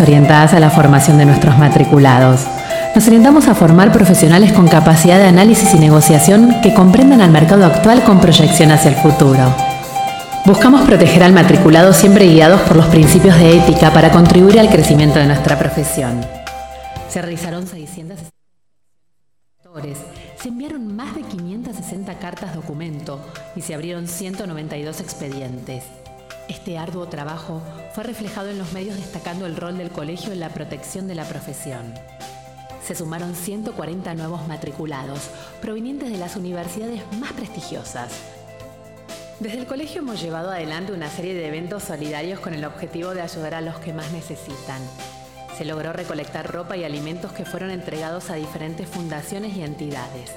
orientadas a la formación de nuestros matriculados. Nos orientamos a formar profesionales con capacidad de análisis y negociación que comprendan al mercado actual con proyección hacia el futuro. Buscamos proteger al matriculado siempre guiados por los principios de ética para contribuir al crecimiento de nuestra profesión. Se realizaron 600 se enviaron más de 560 cartas documento y se abrieron 192 expedientes. Este arduo trabajo fue reflejado en los medios destacando el rol del colegio en la protección de la profesión. Se sumaron 140 nuevos matriculados provenientes de las universidades más prestigiosas. Desde el colegio hemos llevado adelante una serie de eventos solidarios con el objetivo de ayudar a los que más necesitan. Se logró recolectar ropa y alimentos que fueron entregados a diferentes fundaciones y entidades.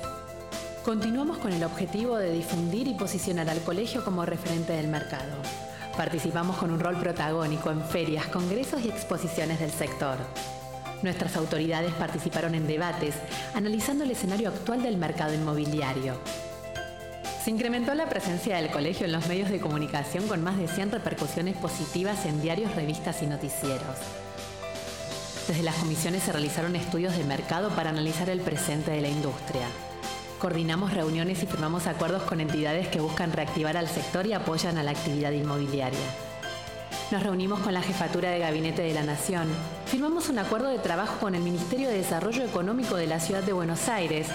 Continuamos con el objetivo de difundir y posicionar al colegio como referente del mercado. Participamos con un rol protagónico en ferias, congresos y exposiciones del sector. Nuestras autoridades participaron en debates, analizando el escenario actual del mercado inmobiliario. Se incrementó la presencia del colegio en los medios de comunicación con más de 100 repercusiones positivas en diarios, revistas y noticieros. Desde las comisiones se realizaron estudios de mercado para analizar el presente de la industria. Coordinamos reuniones y firmamos acuerdos con entidades que buscan reactivar al sector y apoyan a la actividad inmobiliaria. Nos reunimos con la Jefatura de Gabinete de la Nación, firmamos un acuerdo de trabajo con el Ministerio de Desarrollo Económico de la Ciudad de Buenos Aires,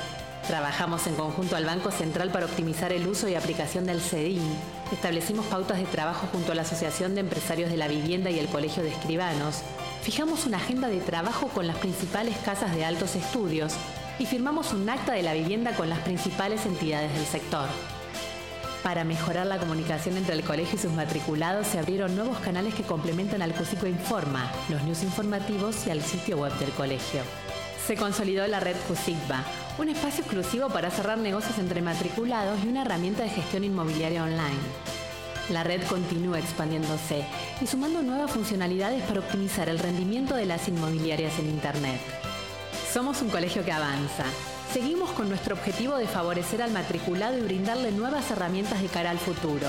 trabajamos en conjunto al Banco Central para optimizar el uso y aplicación del CEDIN, establecimos pautas de trabajo junto a la Asociación de Empresarios de la Vivienda y el Colegio de Escribanos, fijamos una agenda de trabajo con las principales casas de altos estudios y firmamos un acta de la vivienda con las principales entidades del sector. Para mejorar la comunicación entre el colegio y sus matriculados se abrieron nuevos canales que complementan al CUSICO Informa, los news informativos y al sitio web del colegio. Se consolidó la red CUSICBA, un espacio exclusivo para cerrar negocios entre matriculados y una herramienta de gestión inmobiliaria online. La red continúa expandiéndose y sumando nuevas funcionalidades para optimizar el rendimiento de las inmobiliarias en Internet. Somos un colegio que avanza. Seguimos con nuestro objetivo de favorecer al matriculado y brindarle nuevas herramientas de cara al futuro.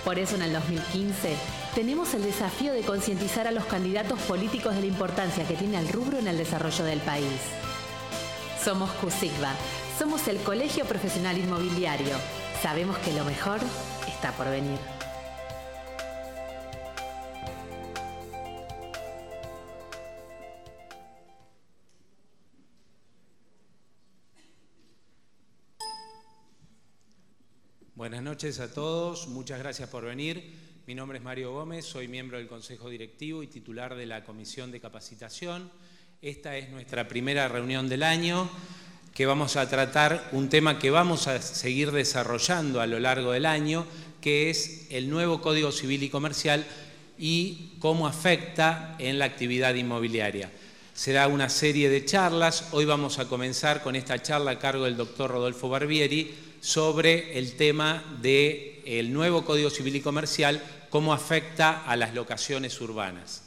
Por eso en el 2015 tenemos el desafío de concientizar a los candidatos políticos de la importancia que tiene el rubro en el desarrollo del país. Somos CUSICBA, somos el Colegio Profesional Inmobiliario. Sabemos que lo mejor está por venir. Buenas noches a todos, muchas gracias por venir. Mi nombre es Mario Gómez, soy miembro del Consejo Directivo y titular de la Comisión de Capacitación. Esta es nuestra primera reunión del año, que vamos a tratar un tema que vamos a seguir desarrollando a lo largo del año, que es el nuevo Código Civil y Comercial y cómo afecta en la actividad inmobiliaria. Será una serie de charlas. Hoy vamos a comenzar con esta charla a cargo del doctor Rodolfo Barbieri sobre el tema del nuevo Código Civil y Comercial, cómo afecta a las locaciones urbanas.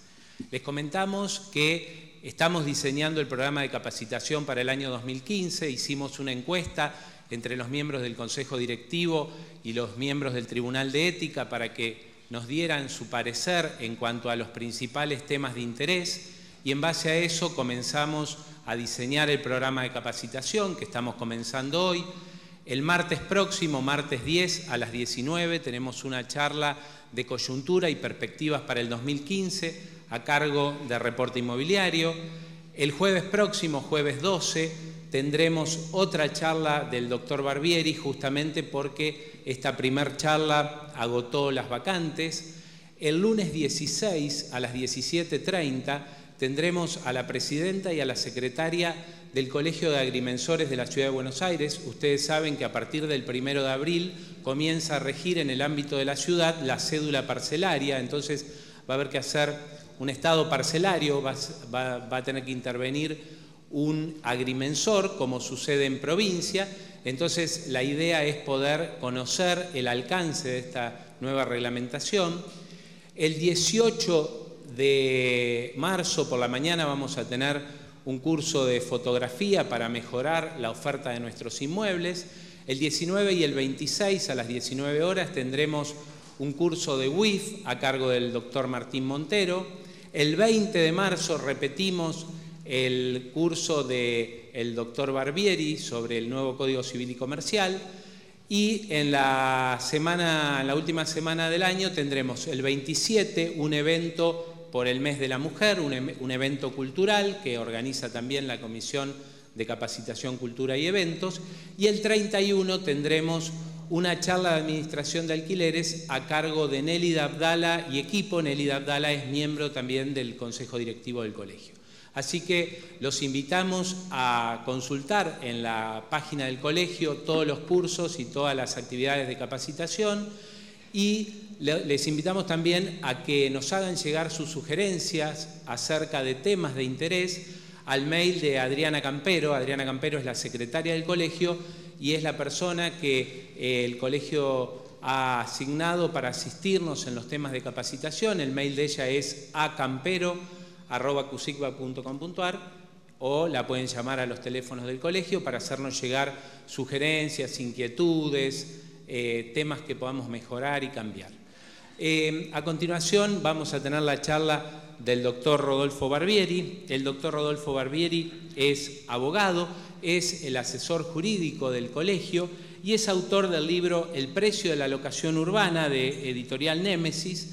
Les comentamos que estamos diseñando el programa de capacitación para el año 2015, hicimos una encuesta entre los miembros del Consejo Directivo y los miembros del Tribunal de Ética para que nos dieran su parecer en cuanto a los principales temas de interés y en base a eso comenzamos a diseñar el programa de capacitación que estamos comenzando hoy. El martes próximo, martes 10 a las 19, tenemos una charla de coyuntura y perspectivas para el 2015 a cargo de Reporte Inmobiliario. El jueves próximo, jueves 12, tendremos otra charla del doctor Barbieri, justamente porque esta primer charla agotó las vacantes. El lunes 16 a las 17:30 tendremos a la presidenta y a la secretaria del Colegio de Agrimensores de la Ciudad de Buenos Aires. Ustedes saben que a partir del 1 de abril comienza a regir en el ámbito de la ciudad la cédula parcelaria, entonces va a haber que hacer un estado parcelario, va a tener que intervenir un agrimensor, como sucede en provincia. Entonces la idea es poder conocer el alcance de esta nueva reglamentación. El 18 de marzo por la mañana vamos a tener un curso de fotografía para mejorar la oferta de nuestros inmuebles. El 19 y el 26 a las 19 horas tendremos un curso de WIF a cargo del doctor Martín Montero. El 20 de marzo repetimos el curso del doctor Barbieri sobre el nuevo Código Civil y Comercial. Y en la última semana del año tendremos el 27 un evento por el mes de la mujer, un evento cultural que organiza también la Comisión de Capacitación, Cultura y Eventos. Y el 31 tendremos una charla de administración de alquileres a cargo de Nélida Abdala y equipo. Nélida Abdala es miembro también del Consejo Directivo del Colegio. Así que los invitamos a consultar en la página del colegio todos los cursos y todas las actividades de capacitación, y les invitamos también a que nos hagan llegar sus sugerencias acerca de temas de interés al mail de Adriana Campero. Adriana Campero es la secretaria del colegio y es la persona que el colegio ha asignado para asistirnos en los temas de capacitación. El mail de ella es acampero@cusicba.com.ar, o la pueden llamar a los teléfonos del colegio para hacernos llegar sugerencias, inquietudes, temas que podamos mejorar y cambiar. A continuación vamos a tener la charla del doctor Rodolfo Barbieri. El doctor Rodolfo Barbieri es abogado, es el asesor jurídico del colegio y es autor del libro El precio de la locación urbana, de Editorial Némesis,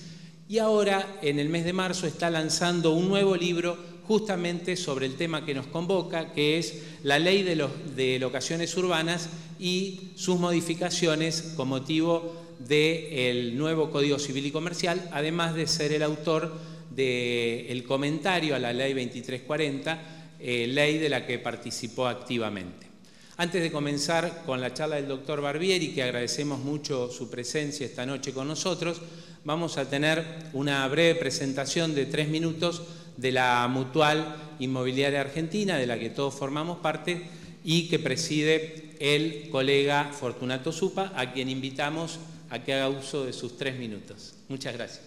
y ahora en el mes de marzo está lanzando un nuevo libro justamente sobre el tema que nos convoca, que es la ley de locaciones urbanas y sus modificaciones con motivo del nuevo Código Civil y Comercial, además de ser el autor del comentario a la ley 2340, ley de la que participó activamente. Antes de comenzar con la charla del doctor Barbieri, que agradecemos mucho su presencia esta noche con nosotros, vamos a tener una breve presentación de 3 minutos de la Mutual Inmobiliaria Argentina, de la que todos formamos parte y que preside el colega Fortunato Zupa, a quien invitamos a que haga uso de sus 3 minutos. Muchas gracias.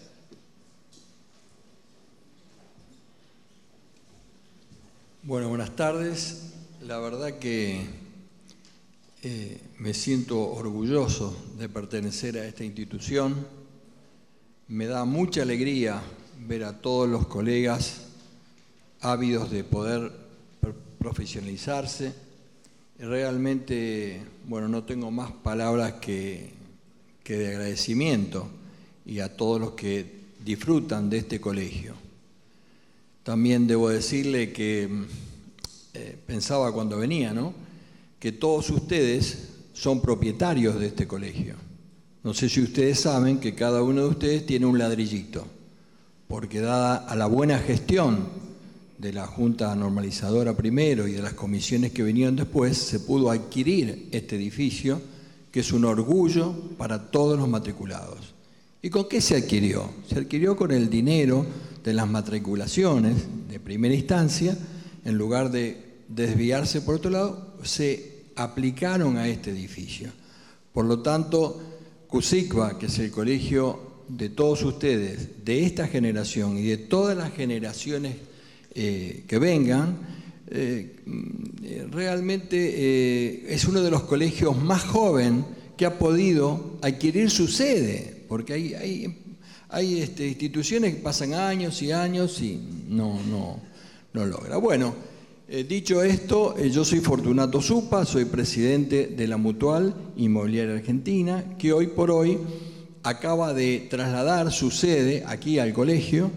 Bueno, buenas tardes. La verdad que me siento orgulloso de pertenecer a esta institución. Me da mucha alegría ver a todos los colegas ávidos de poder profesionalizarse. Realmente, bueno, no tengo más palabras que de agradecimiento, y a todos los que disfrutan de este colegio. También debo decirle que pensaba cuando venía, ¿no?, que todos ustedes son propietarios de este colegio. No sé si ustedes saben que cada uno de ustedes tiene un ladrillito, porque dada a la buena gestión de la Junta Normalizadora primero y de las comisiones que vinieron después, se pudo adquirir este edificio, que es un orgullo para todos los matriculados. ¿Y con qué se adquirió? Se adquirió con el dinero de las matriculaciones de primera instancia. En lugar de desviarse por otro lado, se aplicaron a este edificio. Por lo tanto, CUSICBA, que es el colegio de todos ustedes, de esta generación y de todas las generaciones que vengan, realmente es uno de los colegios más jóvenes que ha podido adquirir su sede, porque hay instituciones que pasan años y años y no logra. Bueno, dicho esto, yo soy Fortunato Zupa, soy presidente de la Mutual Inmobiliaria Argentina, que hoy por hoy acaba de trasladar su sede aquí al colegio,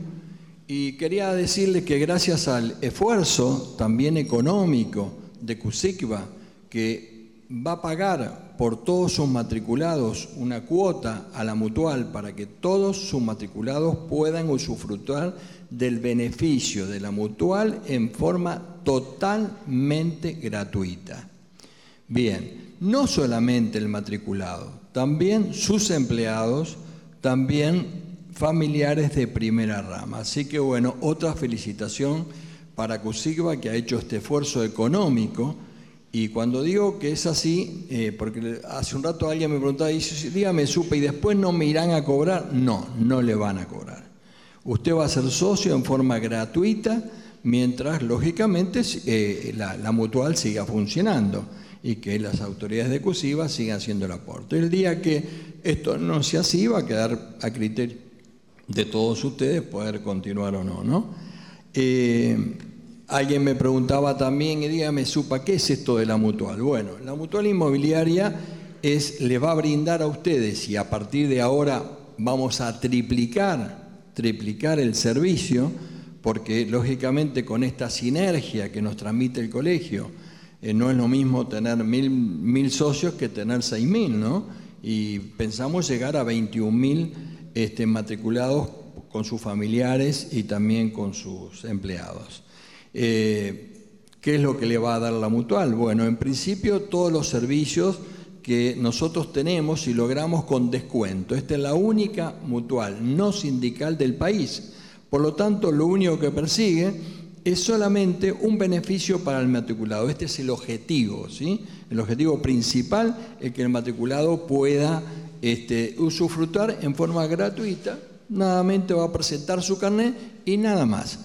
y quería decirles que gracias al esfuerzo también económico de CUSICBA, que va a pagar por todos sus matriculados una cuota a la Mutual para que todos sus matriculados puedan usufructuar del beneficio de la Mutual en forma totalmente gratuita. Bien, no solamente el matriculado, también sus empleados, también familiares de primera rama. Así que bueno, otra felicitación para CUSICBA, que ha hecho este esfuerzo económico. Y cuando digo que es así, porque hace un rato alguien me preguntaba, y dígame, Zupa, ¿y después no me irán a cobrar? No, no le van a cobrar. Usted va a ser socio en forma gratuita, mientras, lógicamente, la Mutual siga funcionando y que las autoridades de CUSICBA sigan haciendo el aporte. El día que esto no sea así, va a quedar a criterio de todos ustedes poder continuar o no, ¿no? Alguien me preguntaba también, y dígame, Supa, ¿qué es esto de la mutual? Bueno, la mutual inmobiliaria les va a brindar a ustedes, y a partir de ahora vamos a triplicar el servicio, porque lógicamente con esta sinergia que nos transmite el colegio, no es lo mismo tener 1.000 socios que tener 6.000, ¿no? Y pensamos llegar a 21.000 matriculados con sus familiares y también con sus empleados. ¿Qué es lo que le va a dar la mutual? Bueno, en principio todos los servicios que nosotros tenemos y logramos con descuento. Esta es la única mutual no sindical del país. Por lo tanto, lo único que persigue es solamente un beneficio para el matriculado. Este es el objetivo, ¿sí? El objetivo principal es que el matriculado pueda usufructar en forma gratuita. Nadamente va a presentar su carnet y nada más.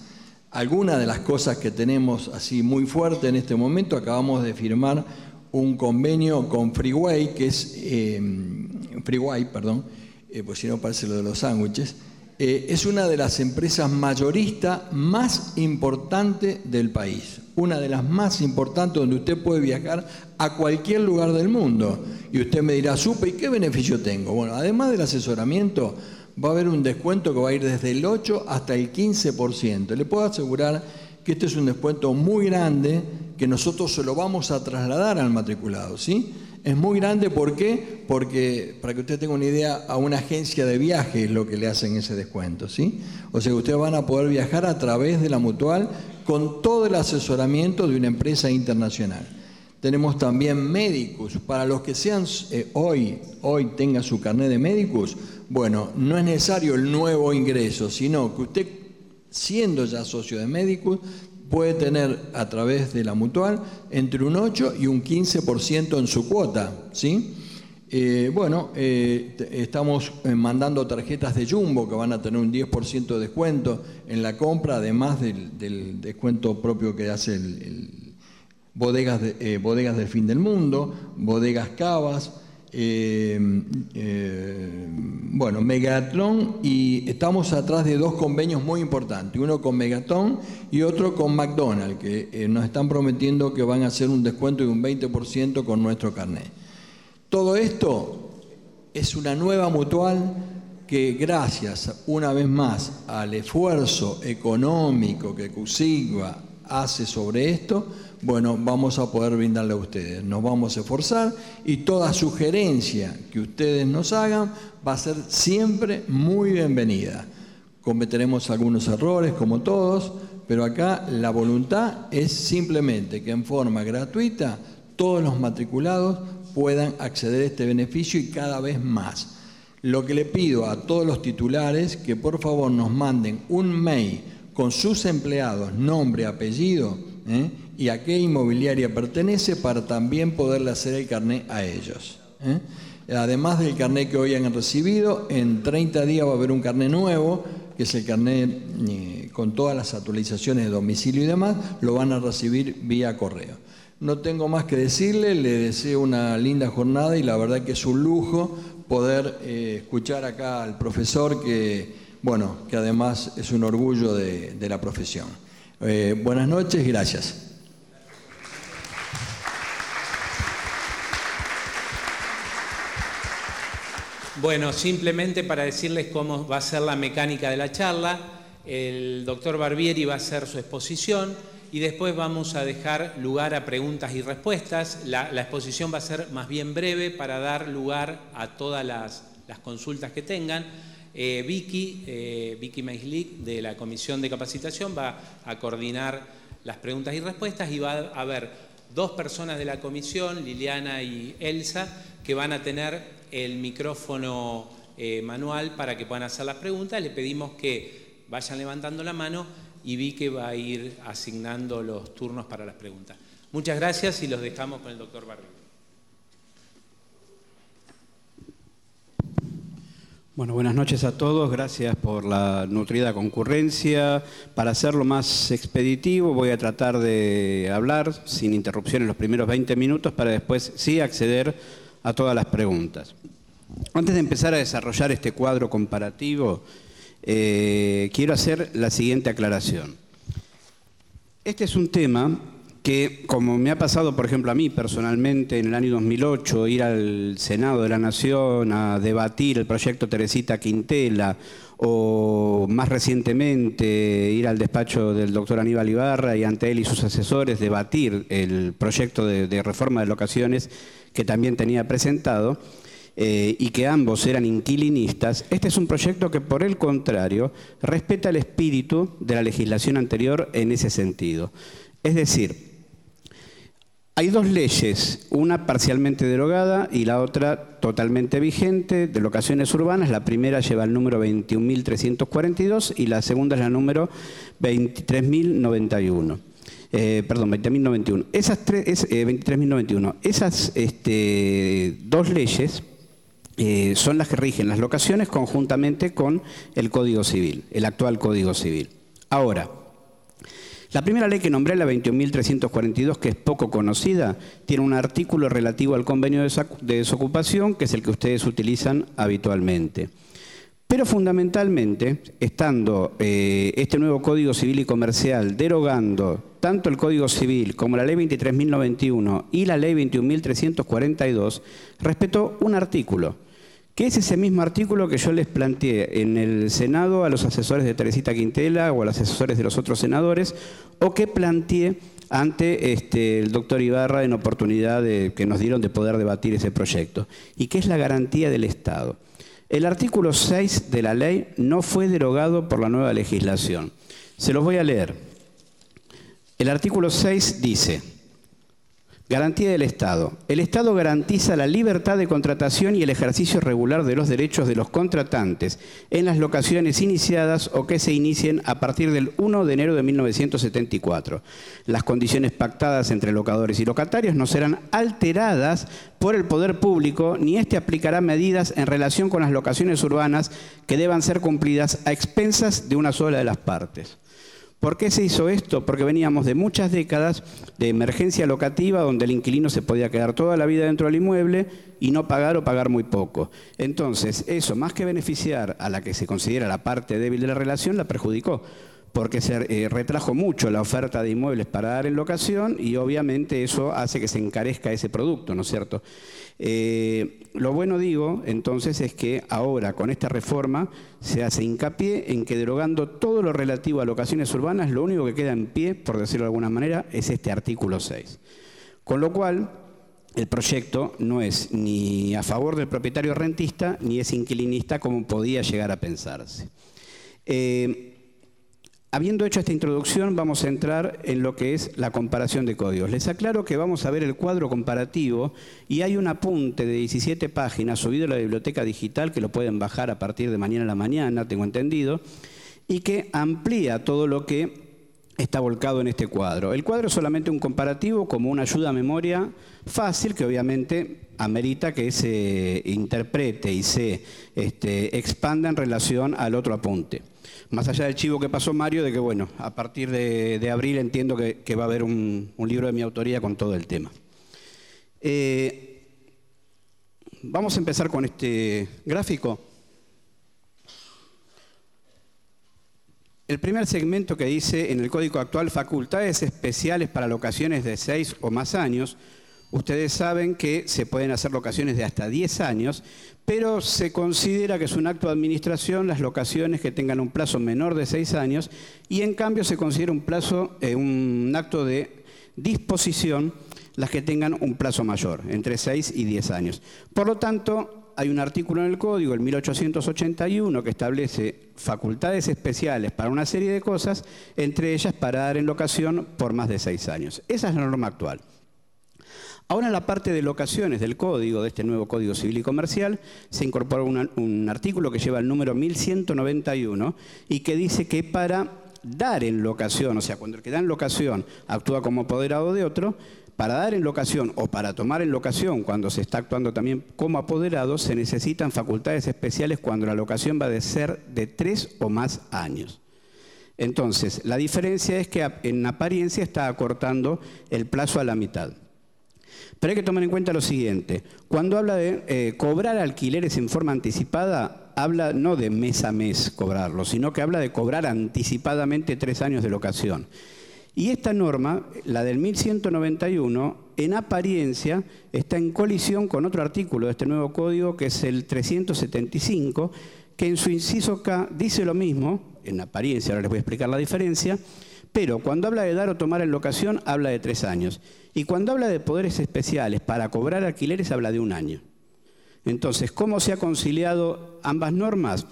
Algunas de las cosas que tenemos así muy fuerte en este momento, acabamos de firmar un convenio con Freeway, que es pues si no parece lo de los sándwiches, es una de las empresas mayoristas más importantes del país, una de las más importantes donde usted puede viajar a cualquier lugar del mundo. Y usted me dirá, Supa, ¿y qué beneficio tengo? Bueno, además del asesoramiento, va a haber un descuento que va a ir desde el 8 hasta el 15%. Le puedo asegurar que este es un descuento muy grande que nosotros se lo vamos a trasladar al matriculado, ¿sí? Es muy grande, ¿por qué? Porque, para que usted tenga una idea, a una agencia de viaje es lo que le hacen ese descuento, ¿sí? O sea que ustedes van a poder viajar a través de la mutual con todo el asesoramiento de una empresa internacional. Tenemos también Medicus. Para los que sean hoy tengan su carnet de Medicus, bueno, no es necesario el nuevo ingreso, sino que usted, siendo ya socio de Medicus, puede tener a través de la mutual entre un 8 y un 15% en su cuota, ¿sí? Estamos mandando tarjetas de Jumbo que van a tener un 10% de descuento en la compra, además del descuento propio que hace Bodegas del Fin del Mundo, Bodegas Cavas, Megatron, y estamos atrás de dos convenios muy importantes, uno con Megatron y otro con McDonald's, que nos están prometiendo que van a hacer un descuento de un 20% con nuestro carnet. Todo esto es una nueva mutual que, gracias una vez más al esfuerzo económico que CUSIGBA hace sobre esto, bueno, vamos a poder brindarle a ustedes. Nos vamos a esforzar y toda sugerencia que ustedes nos hagan va a ser siempre muy bienvenida. Cometeremos algunos errores, como todos, pero acá la voluntad es simplemente que en forma gratuita todos los matriculados puedan acceder a este beneficio y cada vez más. Lo que le pido a todos los titulares, que por favor nos manden un mail con sus empleados, nombre, apellido, y a qué inmobiliaria pertenece, para también poderle hacer el carnet a ellos. Además del carnet que hoy han recibido, en 30 días va a haber un carnet nuevo, que es el carnet con todas las actualizaciones de domicilio y demás, lo van a recibir vía correo. No tengo más que decirle, le deseo una linda jornada y la verdad que es un lujo poder escuchar acá al profesor que además es un orgullo de la profesión. Buenas noches y gracias. Bueno, simplemente para decirles cómo va a ser la mecánica de la charla, el doctor Barbieri va a hacer su exposición y después vamos a dejar lugar a preguntas y respuestas. La exposición va a ser más bien breve para dar lugar a todas las consultas que tengan. Vicky Meislik, de la Comisión de Capacitación, va a coordinar las preguntas y respuestas y va a haber dos personas de la comisión, Liliana y Elsa, que van a tener el micrófono manual para que puedan hacer las preguntas. Le pedimos que vayan levantando la mano y Vicky va a ir asignando los turnos para las preguntas. Muchas gracias y los dejamos con el doctor Barbieri. Bueno, buenas noches a todos, gracias por la nutrida concurrencia. Para hacerlo más expeditivo voy a tratar de hablar sin interrupciones los primeros 20 minutos para después sí acceder a todas las preguntas. Antes de empezar a desarrollar este cuadro comparativo, quiero hacer la siguiente aclaración. Este es un tema que, como me ha pasado, por ejemplo, a mí personalmente en el año 2008, ir al Senado de la Nación a debatir el proyecto Teresita Quintela, o más recientemente ir al despacho del doctor Aníbal Ibarra y ante él y sus asesores debatir el proyecto de reforma de locaciones que también tenía presentado, y que ambos eran inquilinistas. Este es un proyecto que, por el contrario, respeta el espíritu de la legislación anterior en ese sentido. Es decir, hay dos leyes, una parcialmente derogada y la otra totalmente vigente, de locaciones urbanas. La primera lleva el número 21.342 y la segunda es la número 23.091. 20.091. Esas 23.091. Esas dos leyes son las que rigen las locaciones conjuntamente con el Código Civil, el actual Código Civil. Ahora, la primera ley que nombré, la 21.342, que es poco conocida, tiene un artículo relativo al convenio de desocupación, que es el que ustedes utilizan habitualmente. Pero fundamentalmente, estando este nuevo Código Civil y Comercial derogando tanto el Código Civil como la Ley 23.091 y la Ley 21.342, respetó un artículo, que es ese mismo artículo que yo les planteé en el Senado a los asesores de Teresita Quintela o a los asesores de los otros senadores, o que planteé ante el doctor Ibarra en oportunidad que nos dieron de poder debatir ese proyecto, y que es la garantía del Estado. El artículo 6 de la ley no fue derogado por la nueva legislación. Se los voy a leer. El artículo 6 dice: garantía del Estado. El Estado garantiza la libertad de contratación y el ejercicio regular de los derechos de los contratantes en las locaciones iniciadas o que se inicien a partir del 1 de enero de 1974. Las condiciones pactadas entre locadores y locatarios no serán alteradas por el poder público, ni éste aplicará medidas en relación con las locaciones urbanas que deban ser cumplidas a expensas de una sola de las partes. ¿Por qué se hizo esto? Porque veníamos de muchas décadas de emergencia locativa donde el inquilino se podía quedar toda la vida dentro del inmueble y no pagar o pagar muy poco. Entonces, eso, más que beneficiar a la que se considera la parte débil de la relación, la perjudicó, porque se retrajo mucho la oferta de inmuebles para dar en locación y obviamente eso hace que se encarezca ese producto, ¿no es cierto? Lo bueno, digo, entonces, es que ahora con esta reforma se hace hincapié en que derogando todo lo relativo a locaciones urbanas, lo único que queda en pie, por decirlo de alguna manera, es este artículo 6. Con lo cual, el proyecto no es ni a favor del propietario rentista, ni es inquilinista como podía llegar a pensarse. Habiendo hecho esta introducción, vamos a entrar en lo que es la comparación de códigos. Les aclaro que vamos a ver el cuadro comparativo y hay un apunte de 17 páginas subido a la biblioteca digital que lo pueden bajar a partir de mañana a la mañana, tengo entendido, y que amplía todo lo que está volcado en este cuadro. El cuadro es solamente un comparativo como una ayuda a memoria fácil que obviamente amerita que se interprete y se expanda en relación al otro apunte. Más allá del chivo que pasó Mario, de que bueno, a partir de abril entiendo que va a haber un libro de mi autoría con todo el tema. Vamos a empezar con este gráfico. El primer segmento que dice en el código actual, facultades especiales para locaciones de 6 o más años. Ustedes saben que se pueden hacer locaciones de hasta 10 años, pero se considera que es un acto de administración las locaciones que tengan un plazo menor de 6 años y en cambio se considera un acto de disposición las que tengan un plazo mayor, entre 6 y 10 años. Por lo tanto, hay un artículo en el código, el 1881, que establece facultades especiales para una serie de cosas, entre ellas para dar en locación por más de 6 años. Esa es la norma actual. Ahora en la parte de locaciones del código, de este nuevo Código Civil y Comercial, se incorpora un artículo que lleva el número 1191 y que dice que para dar en locación, o sea, cuando el que da en locación actúa como apoderado de otro, para dar en locación o para tomar en locación cuando se está actuando también como apoderado, se necesitan facultades especiales cuando la locación va a ser de 3 o más años. Entonces, la diferencia es que en apariencia está acortando el plazo a la mitad. Pero hay que tomar en cuenta lo siguiente. Cuando habla de cobrar alquileres en forma anticipada, habla no de mes a mes cobrarlo, sino que habla de cobrar anticipadamente 3 años de locación. Y esta norma, la del 1191, en apariencia está en colisión con otro artículo de este nuevo código, que es el 375, que en su inciso K dice lo mismo, en apariencia, ahora les voy a explicar la diferencia, pero cuando habla de dar o tomar en locación, habla de 3 años. Y cuando habla de poderes especiales para cobrar alquileres, habla de 1 año. Entonces, ¿cómo se ha conciliado ambas normas?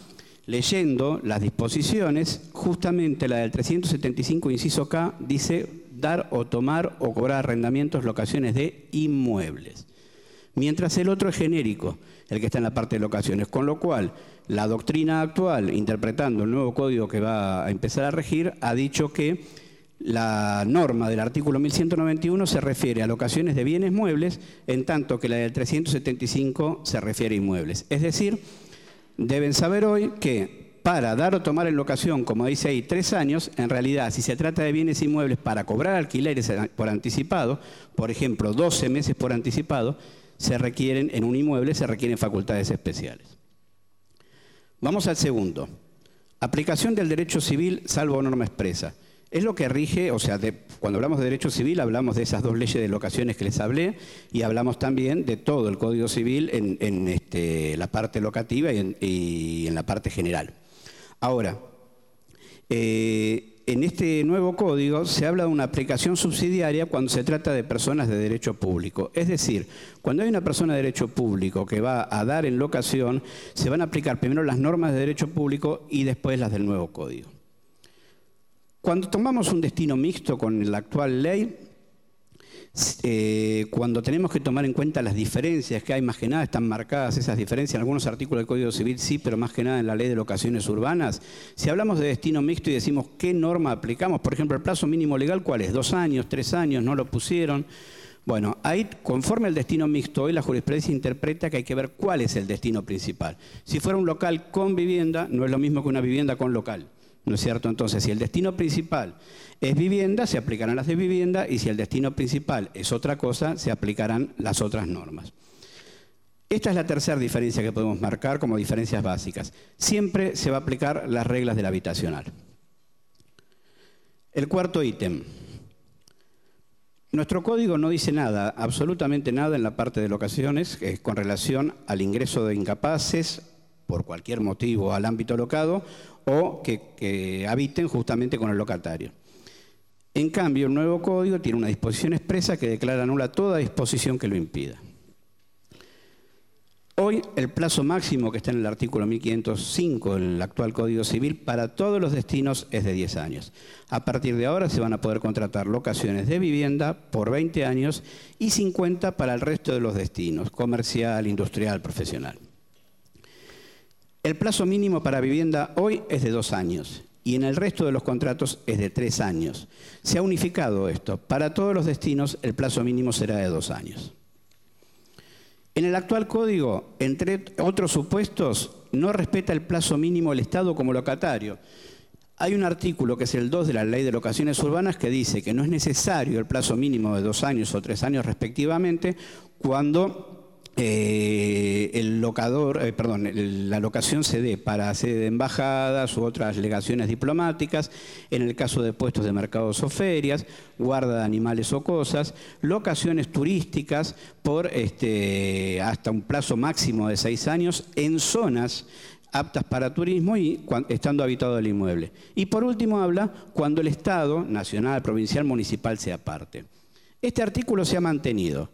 Leyendo las disposiciones, justamente la del 375, inciso K, dice dar o tomar o cobrar arrendamientos, locaciones de inmuebles. Mientras el otro es genérico, el que está en la parte de locaciones. Con lo cual, la doctrina actual, interpretando el nuevo código que va a empezar a regir, ha dicho que la norma del artículo 1191 se refiere a locaciones de bienes muebles, en tanto que la del 375 se refiere a inmuebles. Es decir, deben saber hoy que para dar o tomar en locación, como dice ahí, 3 años, en realidad, si se trata de bienes inmuebles para cobrar alquileres por anticipado, por ejemplo, 12 meses por anticipado, se requieren, en un inmueble se requieren facultades especiales. Vamos al segundo. Aplicación del derecho civil salvo norma expresa. Es lo que rige, o sea, cuando hablamos de derecho civil hablamos de esas 2 leyes de locaciones que les hablé y hablamos también de todo el Código Civil en la parte locativa y en la parte general. Ahora, en este nuevo código se habla de una aplicación subsidiaria cuando se trata de personas de derecho público. Es decir, cuando hay una persona de derecho público que va a dar en locación, se van a aplicar primero las normas de derecho público y después las del nuevo código. Cuando tomamos un destino mixto con la actual ley, cuando tenemos que tomar en cuenta las diferencias que hay, más que nada están marcadas esas diferencias en algunos artículos del Código Civil, sí, pero más que nada en la Ley de Locaciones Urbanas. Si hablamos de destino mixto y decimos qué norma aplicamos, por ejemplo, el plazo mínimo legal, ¿cuál es? 2 años, 3 años, no lo pusieron. Bueno, ahí, conforme al destino mixto, hoy la jurisprudencia interpreta que hay que ver cuál es el destino principal. Si fuera un local con vivienda, no es lo mismo que una vivienda con local. ¿No es cierto? Entonces, si el destino principal es vivienda, se aplicarán las de vivienda, y si el destino principal es otra cosa, se aplicarán las otras normas. Esta es la tercera diferencia que podemos marcar como diferencias básicas. Siempre se va a aplicar las reglas del habitacional. El cuarto ítem. Nuestro código no dice nada, absolutamente nada en la parte de locaciones con relación al ingreso de incapaces por cualquier motivo al ámbito locado o que habiten justamente con el locatario. En cambio, el nuevo código tiene una disposición expresa que declara nula toda disposición que lo impida. Hoy, el plazo máximo que está en el artículo 1505 del actual Código Civil para todos los destinos es de 10 años. A partir de ahora se van a poder contratar locaciones de vivienda por 20 años y 50 para el resto de los destinos, comercial, industrial, profesional. El plazo mínimo para vivienda hoy es de 2 años y en el resto de los contratos es de 3 años. Se ha unificado esto. Para todos los destinos el plazo mínimo será de 2 años. En el actual código, entre otros supuestos, no respeta el plazo mínimo el Estado como locatario. Hay un artículo que es el 2 de la Ley de Locaciones Urbanas que dice que no es necesario el plazo mínimo de 2 años o 3 años respectivamente cuando la locación se dé para sede de embajadas u otras legaciones diplomáticas, en el caso de puestos de mercados o ferias, guarda de animales o cosas, locaciones turísticas por hasta un plazo máximo de 6 años en zonas aptas para turismo y estando habitado el inmueble. Y por último habla cuando el Estado, nacional, provincial, municipal sea parte. Este artículo se ha mantenido,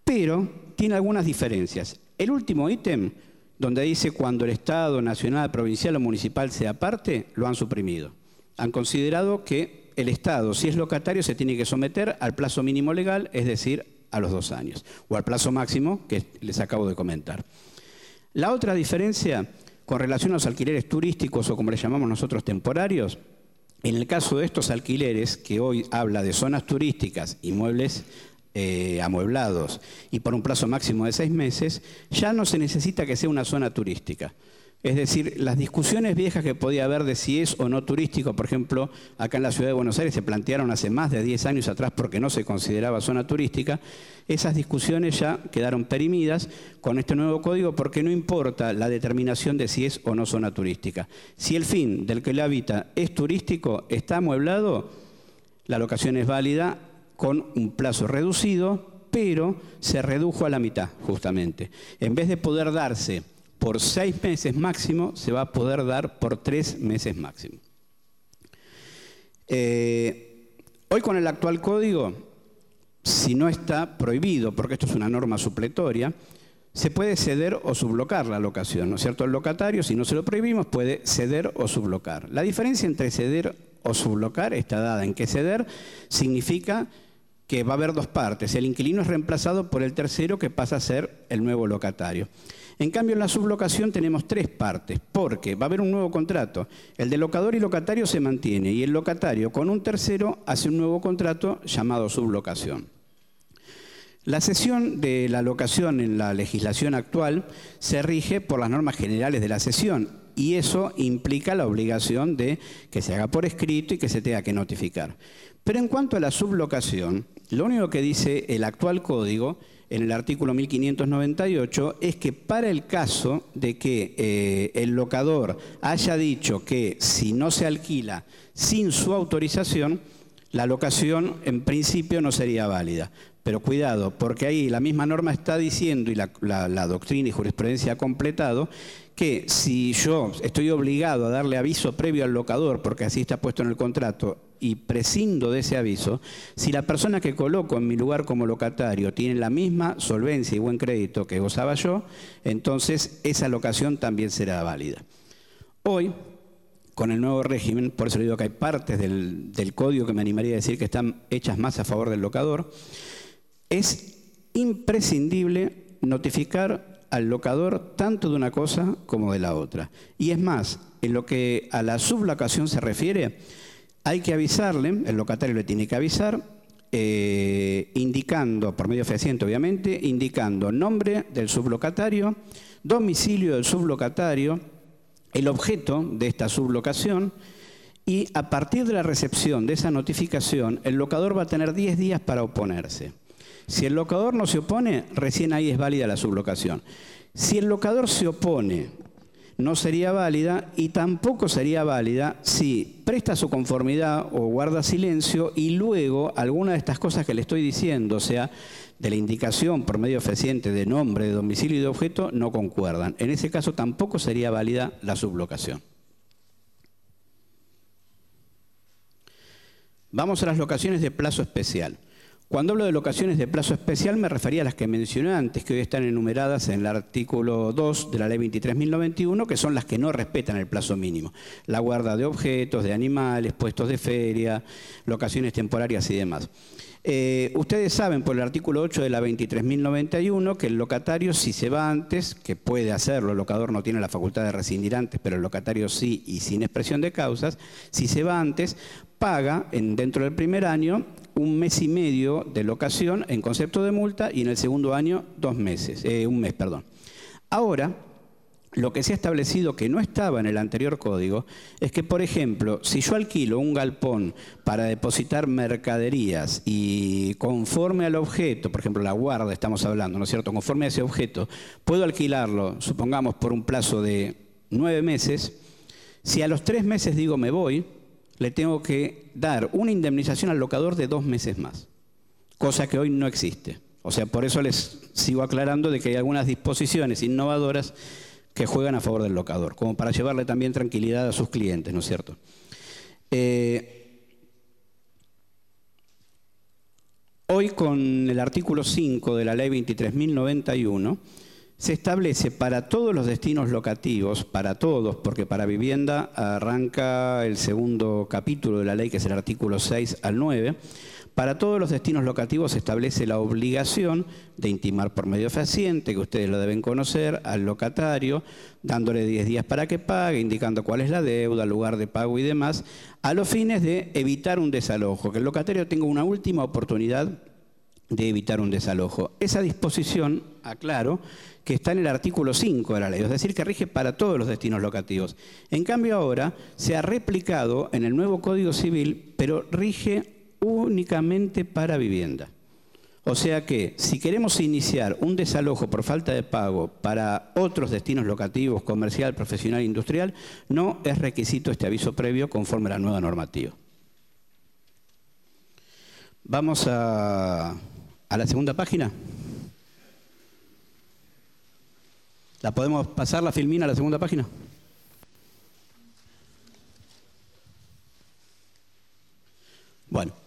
pero tiene algunas diferencias. El último ítem, donde dice cuando el Estado, nacional, provincial o municipal sea parte, lo han suprimido. Han considerado que el Estado, si es locatario, se tiene que someter al plazo mínimo legal, es decir, a los 2 años, o al plazo máximo que les acabo de comentar. La otra diferencia, con relación a los alquileres turísticos o como les llamamos nosotros temporarios, en el caso de estos alquileres, que hoy habla de zonas turísticas, inmuebles amueblados y por un plazo máximo de 6 meses, ya no se necesita que sea una zona turística. Es decir, las discusiones viejas que podía haber de si es o no turístico, por ejemplo, acá en la ciudad de Buenos Aires se plantearon hace más de 10 años atrás porque no se consideraba zona turística, esas discusiones ya quedaron perimidas con este nuevo código porque no importa la determinación de si es o no zona turística. Si el fin del que la habita es turístico, está amueblado, la locación es válida con un plazo reducido, pero se redujo a la mitad, justamente. En vez de poder darse por 6 meses máximo, se va a poder dar por 3 meses máximo. Hoy con el actual código, si no está prohibido, porque esto es una norma supletoria, se puede ceder o sublocar la locación, ¿no es cierto? El locatario, si no se lo prohibimos, puede ceder o sublocar. La diferencia entre ceder o sublocar está dada en que ceder significa que va a haber dos partes. El inquilino es reemplazado por el tercero que pasa a ser el nuevo locatario. En cambio, en la sublocación tenemos 3 partes, porque va a haber un nuevo contrato. El de locador y locatario se mantiene y el locatario con un tercero hace un nuevo contrato llamado sublocación. La cesión de la locación en la legislación actual se rige por las normas generales de la cesión y eso implica la obligación de que se haga por escrito y que se tenga que notificar. Pero en cuanto a la sublocación, lo único que dice el actual código en el artículo 1598 es que para el caso de que el locador haya dicho que si no se alquila sin su autorización, la locación en principio no sería válida. Pero cuidado, porque ahí la misma norma está diciendo, y la doctrina y jurisprudencia ha completado, que si yo estoy obligado a darle aviso previo al locador, porque así está puesto en el contrato, y prescindo de ese aviso, si la persona que coloco en mi lugar como locatario tiene la misma solvencia y buen crédito que gozaba yo, entonces esa locación también será válida. Hoy, con el nuevo régimen, por eso le digo que hay partes del código que me animaría a decir que están hechas más a favor del locador, es imprescindible notificar al locador tanto de una cosa como de la otra. Y es más, en lo que a la sublocación se refiere, hay que avisarle, el locatario le tiene que avisar, indicando, por medio fehaciente obviamente, indicando nombre del sublocatario, domicilio del sublocatario, el objeto de esta sublocación y a partir de la recepción de esa notificación, el locador va a tener 10 días para oponerse. Si el locador no se opone, recién ahí es válida la sublocación. Si el locador se opone, no sería válida y tampoco sería válida si presta su conformidad o guarda silencio y luego alguna de estas cosas que le estoy diciendo, o sea, de la indicación por medio fehaciente de nombre, de domicilio y de objeto, no concuerdan. En ese caso tampoco sería válida la sublocación. Vamos a las locaciones de plazo especial. Cuando hablo de locaciones de plazo especial me refería a las que mencioné antes, que hoy están enumeradas en el artículo 2 de la ley 23.091, que son las que no respetan el plazo mínimo. La guarda de objetos, de animales, puestos de feria, locaciones temporarias y demás. Ustedes saben por el artículo 8 de la 23.091 que el locatario, si se va antes, que puede hacerlo, el locador no tiene la facultad de rescindir antes, pero el locatario sí y sin expresión de causas, si se va antes, paga dentro del primer año 1 mes y medio de locación en concepto de multa y en el segundo año 2 meses, 1 mes, perdón. Ahora, lo que se ha establecido que no estaba en el anterior código es que, por ejemplo, si yo alquilo un galpón para depositar mercaderías y conforme al objeto, por ejemplo, la guarda estamos hablando, ¿no es cierto? Conforme a ese objeto, puedo alquilarlo, supongamos, por un plazo de 9 meses, si a los 3 meses digo me voy, le tengo que dar una indemnización al locador de 2 meses más, cosa que hoy no existe. O sea, por eso les sigo aclarando de que hay algunas disposiciones innovadoras que juegan a favor del locador, como para llevarle también tranquilidad a sus clientes, ¿no es cierto? Hoy con el artículo 5 de la ley 23.091 se establece para todos los destinos locativos, para todos, porque para vivienda arranca el segundo capítulo de la ley, que es el artículo 6 al 9, para todos los destinos locativos se establece la obligación de intimar por medio fehaciente, que ustedes lo deben conocer, al locatario, dándole 10 días para que pague, indicando cuál es la deuda, lugar de pago y demás, a los fines de evitar un desalojo, que el locatario tenga una última oportunidad de evitar un desalojo. Esa disposición, aclaro, que está en el artículo 5 de la ley, es decir, que rige para todos los destinos locativos. En cambio ahora se ha replicado en el nuevo Código Civil, pero rige únicamente para vivienda. O sea que si queremos iniciar un desalojo por falta de pago para otros destinos locativos, comercial, profesional e industrial, no es requisito este aviso previo conforme a la nueva normativa. Vamos a la segunda página. ¿La podemos pasar, la filmina, a la segunda página? Bueno.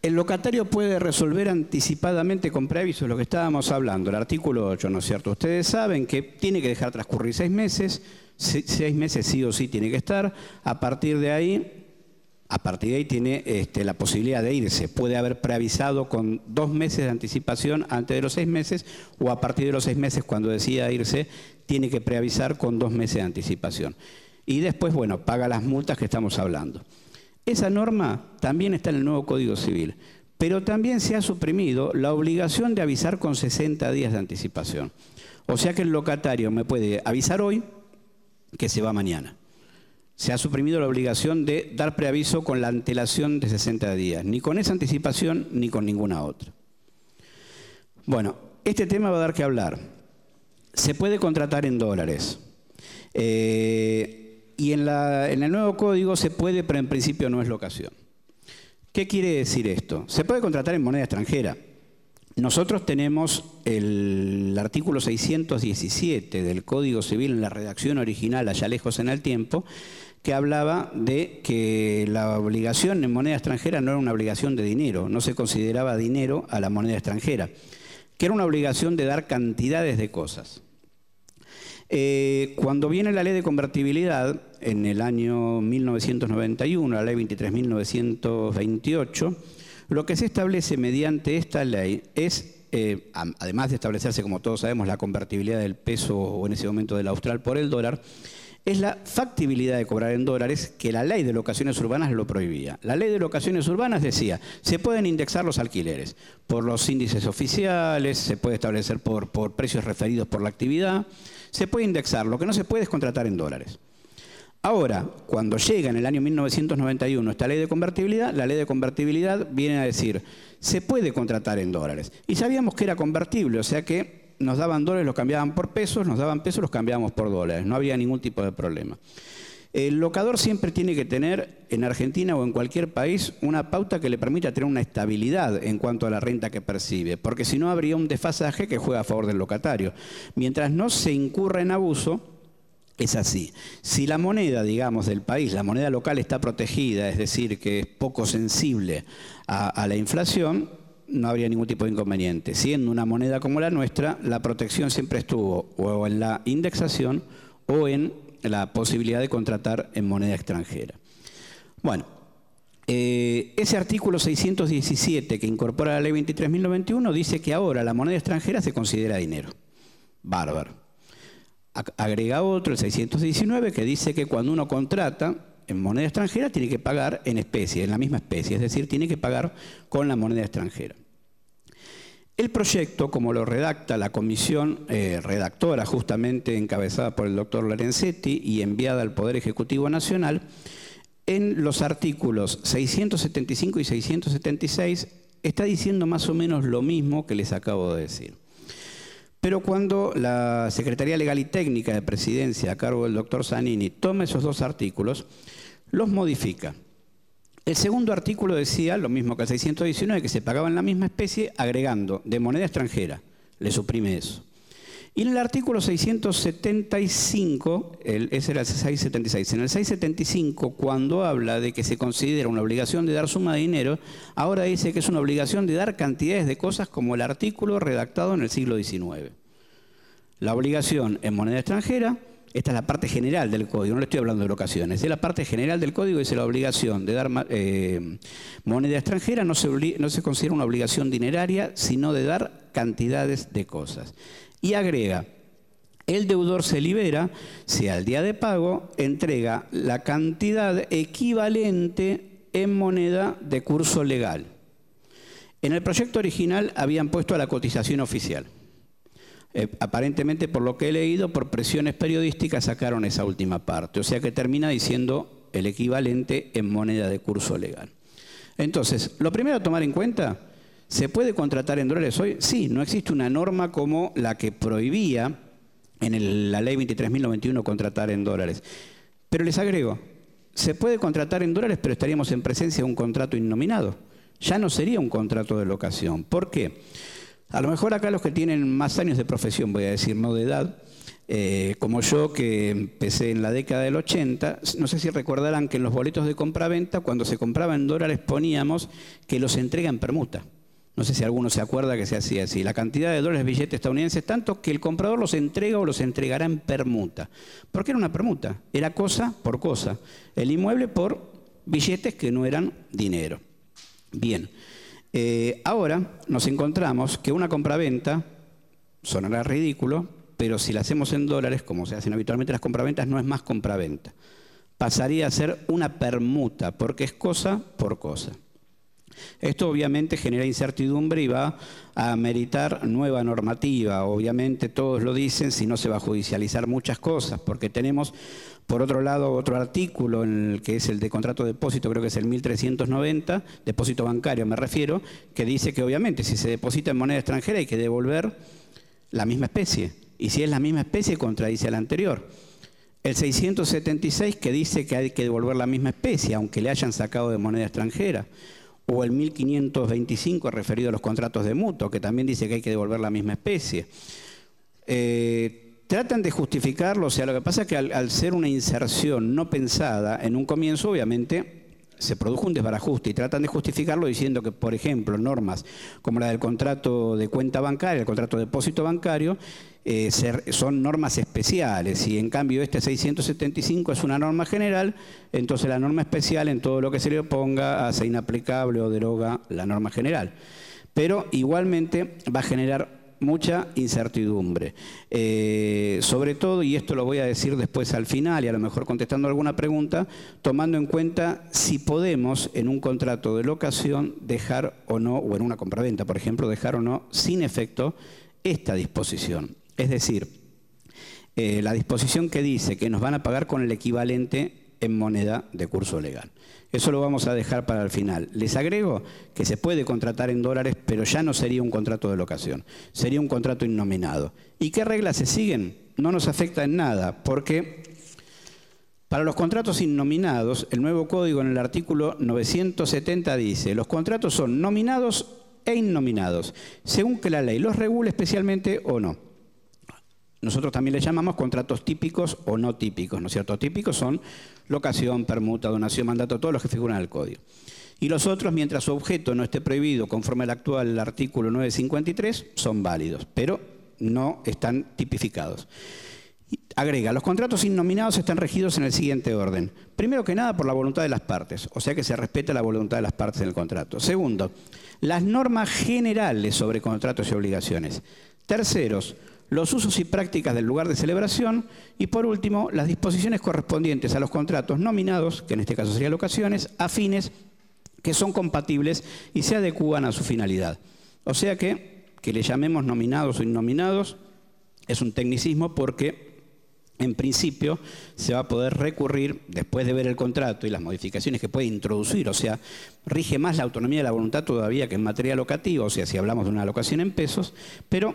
El locatario puede resolver anticipadamente con preaviso, lo que estábamos hablando, el artículo 8, ¿no es cierto? Ustedes saben que tiene que dejar transcurrir 6 meses, 6 meses sí o sí tiene que estar, a partir de ahí tiene la posibilidad de irse. Puede haber preavisado con 2 meses de anticipación antes de los 6 meses, o a partir de los 6 meses, cuando decida irse, tiene que preavisar con 2 meses de anticipación. Y después, bueno, paga las multas que estamos hablando. Esa norma también está en el nuevo Código Civil, pero también se ha suprimido la obligación de avisar con 60 días de anticipación. O sea que el locatario me puede avisar hoy que se va mañana. Se ha suprimido la obligación de dar preaviso con la antelación de 60 días, ni con esa anticipación ni con ninguna otra. Bueno, este tema va a dar que hablar. Se puede contratar en dólares. Y en el nuevo código se puede, pero en principio no es locación. ¿Qué quiere decir esto? Se puede contratar en moneda extranjera. Nosotros tenemos el artículo 617 del Código Civil en la redacción original, allá lejos en el tiempo, que hablaba de que la obligación en moneda extranjera no era una obligación de dinero, no se consideraba dinero a la moneda extranjera, que era una obligación de dar cantidades de cosas. Cuando viene la ley de convertibilidad, en el año 1991, la ley 23.928, lo que se establece mediante esta ley es, además de establecerse, como todos sabemos, la convertibilidad del peso o en ese momento del austral por el dólar, es la factibilidad de cobrar en dólares, que la ley de locaciones urbanas lo prohibía. La ley de locaciones urbanas decía, se pueden indexar los alquileres por los índices oficiales, se puede establecer por precios referidos por la actividad, se puede indexar, lo que no se puede es contratar en dólares. Ahora, cuando llega en el año 1991 esta ley de convertibilidad, la ley de convertibilidad viene a decir, se puede contratar en dólares. Y sabíamos que era convertible, o sea que nos daban dólares, los cambiaban por pesos, nos daban pesos, los cambiábamos por dólares. No había ningún tipo de problema. El locador siempre tiene que tener, en Argentina o en cualquier país, una pauta que le permita tener una estabilidad en cuanto a la renta que percibe, porque si no habría un desfasaje que juega a favor del locatario. Mientras no se incurra en abuso, es así. Si la moneda, digamos, del país, la moneda local está protegida, es decir, que es poco sensible a la inflación, no habría ningún tipo de inconveniente. Siendo una moneda como la nuestra, la protección siempre estuvo o en la indexación o en la posibilidad de contratar en moneda extranjera. Bueno, ese artículo 617 que incorpora la ley 23.091 dice que ahora la moneda extranjera se considera dinero. Bárbaro. Agrega otro, el 619, que dice que cuando uno contrata en moneda extranjera tiene que pagar en especie, en la misma especie, es decir, tiene que pagar con la moneda extranjera. El proyecto, como lo redacta la comisión redactora, justamente encabezada por el doctor Lorenzetti y enviada al Poder Ejecutivo Nacional, en los artículos 675 y 676 está diciendo más o menos lo mismo que les acabo de decir. Pero cuando la Secretaría Legal y Técnica de Presidencia, a cargo del doctor Zanini, toma esos dos artículos, los modifica. El segundo artículo decía, lo mismo que el 619, que se pagaba en la misma especie, agregando de moneda extranjera. Le suprime eso. Y en el artículo 675, ese era el 676, en el 675, cuando habla de que se considera una obligación de dar suma de dinero, ahora dice que es una obligación de dar cantidades de cosas como el artículo redactado en el siglo XIX. La obligación en moneda extranjera, esta es la parte general del código, no le estoy hablando de locaciones, es la parte general del código, dice la obligación de dar moneda extranjera, no se considera una obligación dineraria, sino de dar cantidades de cosas. Y agrega, el deudor se libera si al día de pago entrega la cantidad equivalente en moneda de curso legal. En el proyecto original habían puesto a la cotización oficial. Aparentemente, por lo que he leído, por presiones periodísticas sacaron esa última parte. O sea que termina diciendo el equivalente en moneda de curso legal. Entonces, lo primero a tomar en cuenta, ¿se puede contratar en dólares hoy? Sí, no existe una norma como la que prohibía en la ley 23.091 contratar en dólares. Pero les agrego, se puede contratar en dólares, pero estaríamos en presencia de un contrato innominado. Ya no sería un contrato de locación. ¿Por qué? A lo mejor acá los que tienen más años de profesión, voy a decir, no de edad, como yo que empecé en la década del 80, no sé si recordarán que en los boletos de compraventa, cuando se compraba en dólares poníamos que los entrega en permuta. No sé si alguno se acuerda que se hacía así. La cantidad de dólares billetes estadounidenses, tanto que el comprador los entrega o los entregará en permuta. ¿Por qué era una permuta? Era cosa por cosa. El inmueble por billetes que no eran dinero. Bien. Ahora nos encontramos que una compraventa, sonará ridículo, pero si la hacemos en dólares, como se hacen habitualmente las compraventas, no es más compraventa. Pasaría a ser una permuta, porque es cosa por cosa. Esto obviamente genera incertidumbre y va a ameritar nueva normativa. Obviamente todos lo dicen, si no se va a judicializar muchas cosas, porque tenemos, por otro lado, otro artículo, en el que es el de contrato de depósito, creo que es el 1390, depósito bancario me refiero, que dice que obviamente si se deposita en moneda extranjera hay que devolver la misma especie. Y si es la misma especie, contradice al anterior. El 676 que dice que hay que devolver la misma especie, aunque le hayan sacado de moneda extranjera. O el 1525 referido a los contratos de mutuo, que también dice que hay que devolver la misma especie. Tratan de justificarlo, o sea, lo que pasa es que al ser una inserción no pensada en un comienzo, obviamente se produjo un desbarajuste y tratan de justificarlo diciendo que, por ejemplo, normas como la del contrato de cuenta bancaria, el contrato de depósito bancario, son normas especiales y en cambio este 675 es una norma general, entonces la norma especial en todo lo que se le oponga hace inaplicable o deroga la norma general. Pero igualmente va a generar mucha incertidumbre. Sobre todo, y esto lo voy a decir después al final y a lo mejor contestando alguna pregunta, tomando en cuenta si podemos en un contrato de locación dejar o no, o en una compraventa, por ejemplo, dejar o no sin efecto esta disposición. Es decir, la disposición que dice que nos van a pagar con el equivalente en moneda de curso legal. Eso lo vamos a dejar para el final. Les agrego que se puede contratar en dólares, pero ya no sería un contrato de locación, sería un contrato innominado. ¿Y qué reglas se siguen? No nos afecta en nada, porque para los contratos innominados, el nuevo código en el artículo 970 dice: los contratos son nominados e innominados, según que la ley los regule especialmente o no. Nosotros también le llamamos contratos típicos o no típicos, ¿no es cierto? Típicos son locación, permuta, donación, mandato, todos los que figuran en el código. Y los otros, mientras su objeto no esté prohibido conforme al actual artículo 953, son válidos, pero no están tipificados. Agrega, los contratos innominados están regidos en el siguiente orden. Primero que nada, por la voluntad de las partes, o sea que se respeta la voluntad de las partes en el contrato. Segundo, las normas generales sobre contratos y obligaciones. Terceros, los usos y prácticas del lugar de celebración y, por último, las disposiciones correspondientes a los contratos nominados, que en este caso serían locaciones, afines, que son compatibles y se adecúan a su finalidad. O sea que le llamemos nominados o innominados es un tecnicismo porque, en principio, se va a poder recurrir, después de ver el contrato y las modificaciones que puede introducir, o sea, rige más la autonomía de la voluntad todavía que en materia locativa, o sea, si hablamos de una locación en pesos, pero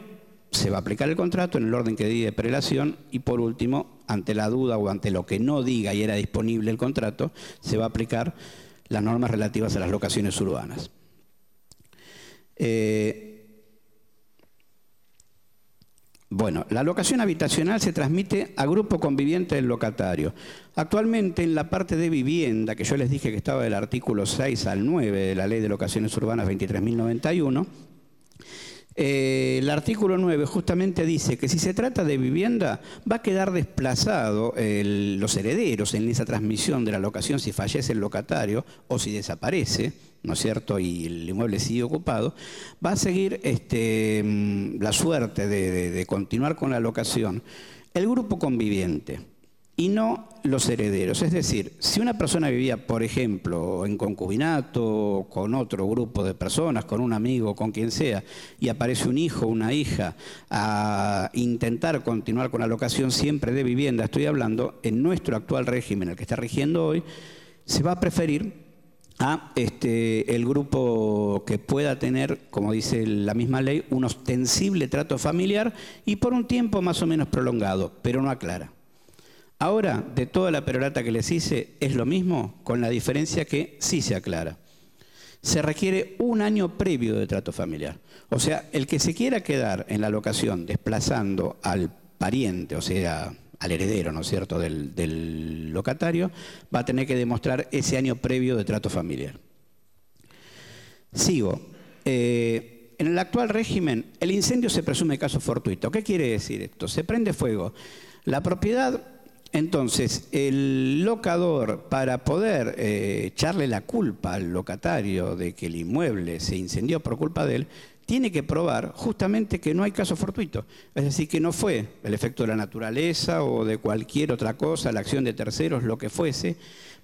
se va a aplicar el contrato en el orden que di de prelación y, por último, ante la duda o ante lo que no diga y era disponible el contrato, se va a aplicar las normas relativas a las locaciones urbanas. Bueno, la locación habitacional se transmite a grupo conviviente del locatario. Actualmente, en la parte de vivienda, que yo les dije que estaba del artículo 6 al 9 de la Ley de Locaciones Urbanas 23.091, el artículo 9 justamente dice que si se trata de vivienda va a quedar desplazado los herederos en esa transmisión de la locación si fallece el locatario o si desaparece, ¿no es cierto?, y el inmueble sigue ocupado, va a seguir la suerte de continuar con la locación el grupo conviviente. y no los herederos. Es decir, si una persona vivía, por ejemplo, en concubinato, con otro grupo de personas, con un amigo, con quien sea, y aparece un hijo, una hija, a intentar continuar con la locación siempre de vivienda, estoy hablando, en nuestro actual régimen, el que está rigiendo hoy, se va a preferir a el grupo que pueda tener, como dice la misma ley, un ostensible trato familiar y por un tiempo más o menos prolongado, pero no aclara. Ahora, de toda la perorata que les hice, es lo mismo, con la diferencia que sí se aclara. Se requiere un año previo de trato familiar. O sea, el que se quiera quedar en la locación desplazando al pariente, o sea, al heredero, ¿no es cierto?, del locatario, va a tener que demostrar ese año previo de trato familiar. Sigo. En el actual régimen, el incendio se presume caso fortuito. ¿Qué quiere decir esto? Se prende fuego. La propiedad, entonces, el locador, para poder echarle la culpa al locatario de que el inmueble se incendió por culpa de él, tiene que probar justamente que no hay caso fortuito. Es decir, que no fue el efecto de la naturaleza o de cualquier otra cosa, la acción de terceros, lo que fuese,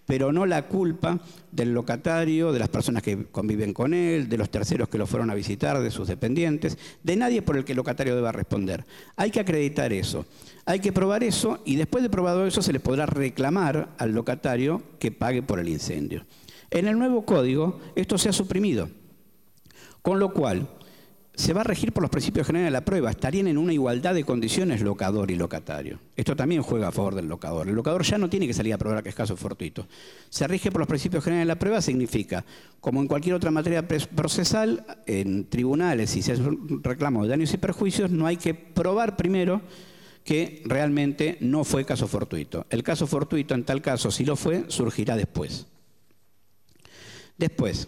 pero no la culpa del locatario, de las personas que conviven con él, de los terceros que lo fueron a visitar, de sus dependientes, de nadie por el que el locatario deba responder. Hay que acreditar eso, hay que probar eso y después de probado eso se le podrá reclamar al locatario que pague por el incendio. En el nuevo código esto se ha suprimido, con lo cual se va a regir por los principios generales de la prueba. Estarían en una igualdad de condiciones locador y locatario. Esto también juega a favor del locador. El locador ya no tiene que salir a probar que es caso fortuito. Se rige por los principios generales de la prueba significa, como en cualquier otra materia procesal, en tribunales, si se hace un reclamo de daños y perjuicios, no hay que probar primero que realmente no fue caso fortuito. El caso fortuito, en tal caso, si lo fue, surgirá después. Después,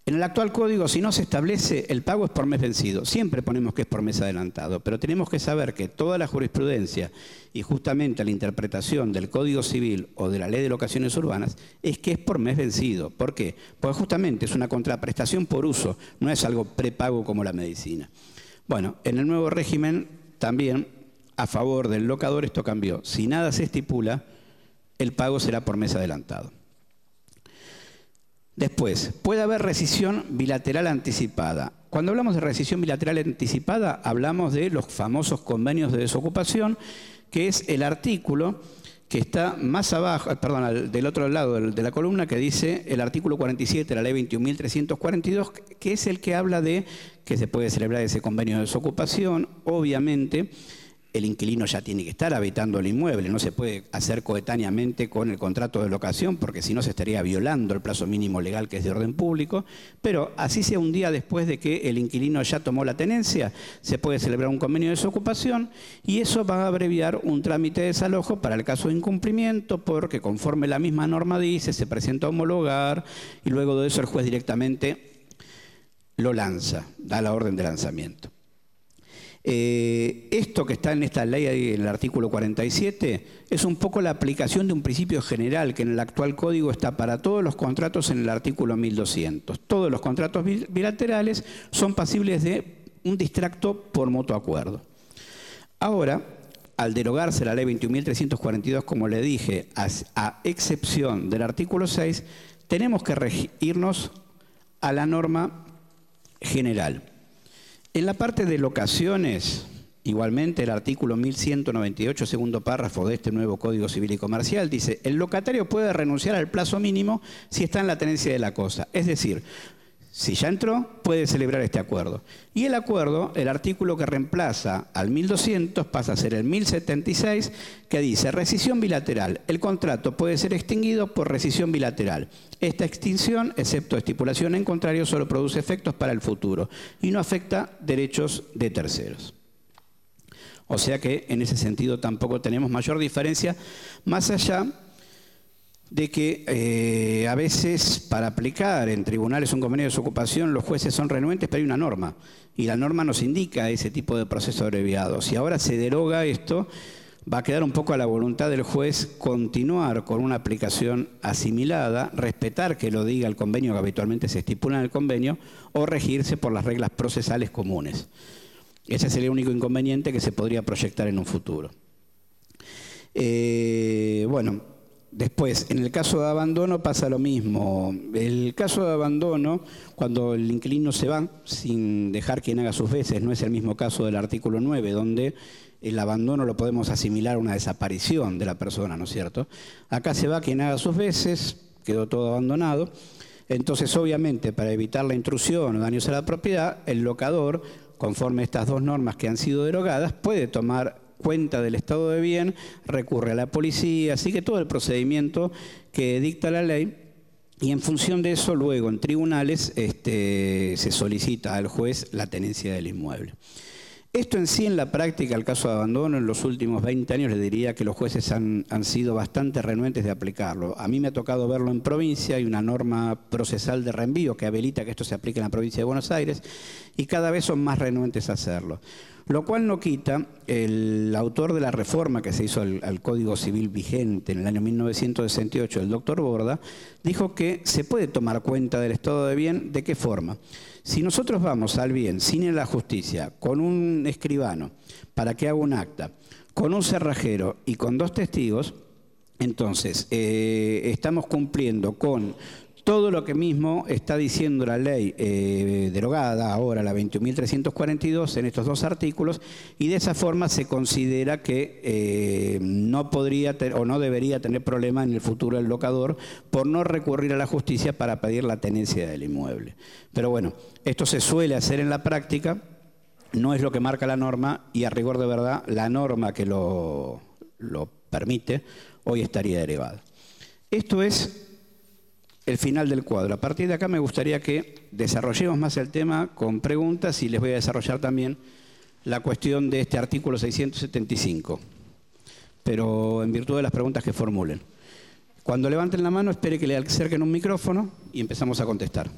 en el actual código, si no se establece, el pago es por mes vencido. Siempre ponemos que es por mes adelantado, pero tenemos que saber que toda la jurisprudencia y justamente la interpretación del Código Civil o de la Ley de Locaciones Urbanas es que es por mes vencido. ¿Por qué? Porque justamente es una contraprestación por uso, no es algo prepago como la medicina. Bueno, en el nuevo régimen también, a favor del locador, esto cambió. Si nada se estipula, el pago será por mes adelantado. Después, puede haber rescisión bilateral anticipada. Cuando hablamos de rescisión bilateral anticipada, hablamos de los famosos convenios de desocupación, que es el artículo que está más abajo, perdón, del otro lado de la columna, que dice el artículo 47 de la ley 21.342, que es el que habla de que se puede celebrar ese convenio de desocupación. Obviamente, el inquilino ya tiene que estar habitando el inmueble, no se puede hacer coetáneamente con el contrato de locación porque si no se estaría violando el plazo mínimo legal que es de orden público, pero así sea un día después de que el inquilino ya tomó la tenencia, se puede celebrar un convenio de desocupación y eso va a abreviar un trámite de desalojo para el caso de incumplimiento porque conforme la misma norma dice, se presenta a homologar y luego de eso el juez directamente lo lanza, da la orden de lanzamiento. Esto que está en esta ley, en el artículo 47, es un poco la aplicación de un principio general que en el actual código está para todos los contratos en el artículo 1200. Todos los contratos bilaterales son pasibles de un distracto por mutuo acuerdo. Ahora, al derogarse la ley 21.342, como le dije, a excepción del artículo 6, tenemos que regirnos a la norma general. En la parte de locaciones, igualmente el artículo 1198, segundo párrafo de este nuevo Código Civil y Comercial, dice: el locatario puede renunciar al plazo mínimo si está en la tenencia de la cosa. Es decir, si ya entró, puede celebrar este acuerdo. Y el acuerdo, el artículo que reemplaza al 1200, pasa a ser el 1076, que dice: rescisión bilateral. El contrato puede ser extinguido por rescisión bilateral. Esta extinción, excepto estipulación en contrario, solo produce efectos para el futuro y no afecta derechos de terceros. O sea que en ese sentido tampoco tenemos mayor diferencia, más allá de que a veces para aplicar en tribunales un convenio de desocupación los jueces son renuentes, pero hay una norma y la norma nos indica ese tipo de proceso abreviado. Si ahora se deroga esto, va a quedar un poco a la voluntad del juez continuar con una aplicación asimilada, respetar que lo diga el convenio que habitualmente se estipula en el convenio o regirse por las reglas procesales comunes. Ese es el único inconveniente que se podría proyectar en un futuro. Bueno, después, en el caso de abandono pasa lo mismo. El caso de abandono, cuando el inquilino se va sin dejar quien haga sus veces, no es el mismo caso del artículo 9, donde el abandono lo podemos asimilar a una desaparición de la persona, ¿no es cierto? Acá se va quien haga sus veces, quedó todo abandonado. Entonces, obviamente, para evitar la intrusión o daños a la propiedad, el locador, conforme a estas dos normas que han sido derogadas, puede tomar cuenta del estado de bien, recurre a la policía, sigue todo el procedimiento que dicta la ley, y en función de eso, luego en tribunales se solicita al juez la tenencia del inmueble. Esto en sí, en la práctica, el caso de abandono, en los últimos 20 años, le diría que los jueces han sido bastante renuentes de aplicarlo. A mí me ha tocado verlo en provincia, hay una norma procesal de reenvío que habilita que esto se aplique en la provincia de Buenos Aires, y cada vez son más renuentes a hacerlo. Lo cual no quita, el autor de la reforma que se hizo al Código Civil vigente en el año 1968, el doctor Borda, dijo que se puede tomar cuenta del estado de bien. ¿De qué forma? Si nosotros vamos al bien sin ir a la justicia, con un escribano para que haga un acta, con un cerrajero y con 2 testigos, entonces estamos cumpliendo con todo lo que mismo está diciendo la ley derogada ahora, la 21.342, en estos 2 artículos, y de esa forma se considera que no podría o no debería tener problema en el futuro el locador por no recurrir a la justicia para pedir la tenencia del inmueble. Pero bueno, esto se suele hacer en la práctica, no es lo que marca la norma, y a rigor de verdad, la norma que lo permite hoy estaría derivada. Esto es el final del cuadro. A partir de acá me gustaría que desarrollemos más el tema con preguntas, y les voy a desarrollar también la cuestión de este artículo 675, pero en virtud de las preguntas que formulen. Cuando levanten la mano, espere que le acerquen un micrófono y empezamos a contestar.